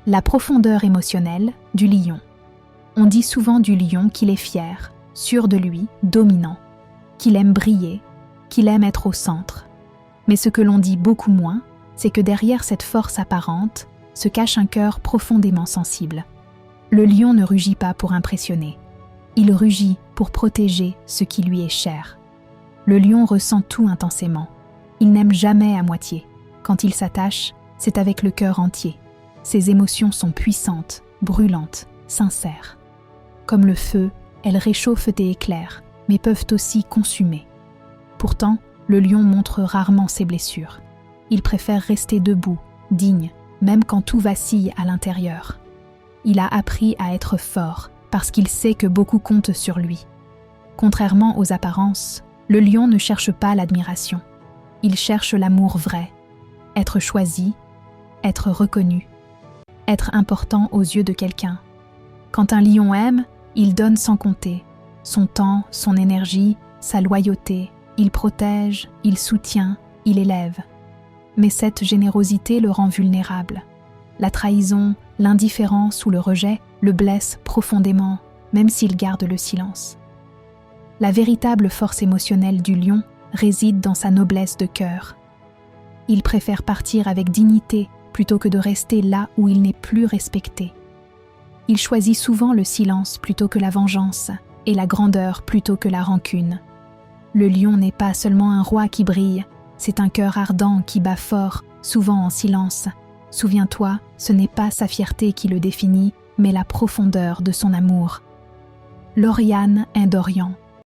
La profondeur émotionnelle du lion. On dit souvent du lion qu'il est fier, sûr de lui, dominant, qu'il aime briller, qu'il aime être au centre. Mais ce que l'on dit beaucoup moins, c'est que derrière cette force apparente se cache un cœur profondément sensible. Le lion ne rugit pas pour impressionner. Il rugit pour protéger ce qui lui est cher. Le lion ressent tout intensément. Il n'aime jamais à moitié. Quand il s'attache, c'est avec le cœur entier. Ses émotions sont puissantes, brûlantes, sincères. Comme le feu, elles réchauffent et éclairent, mais peuvent aussi consumer. Pourtant, le lion montre rarement ses blessures. Il préfère rester debout, digne, même quand tout vacille à l'intérieur. Il a appris à être fort parce qu'il sait que beaucoup compte sur lui. Contrairement aux apparences, le lion ne cherche pas l'admiration. Il cherche l'amour vrai, être choisi, être reconnu, être important aux yeux de quelqu'un. Quand un lion aime, il donne sans compter. Son temps, son énergie, sa loyauté, il protège, il soutient, il élève. Mais cette générosité le rend vulnérable. La trahison, l'indifférence ou le rejet le blessent profondément, même s'il garde le silence. La véritable force émotionnelle du lion réside dans sa noblesse de cœur. Il préfère partir avec dignité plutôt que de rester là où il n'est plus respecté. Il choisit souvent le silence plutôt que la vengeance et la grandeur plutôt que la rancune. Le lion n'est pas seulement un roi qui brille, c'est un cœur ardent qui bat fort, souvent en silence. Souviens-toi, ce n'est pas sa fierté qui le définit, mais la profondeur de son amour. Lauriane Indorian.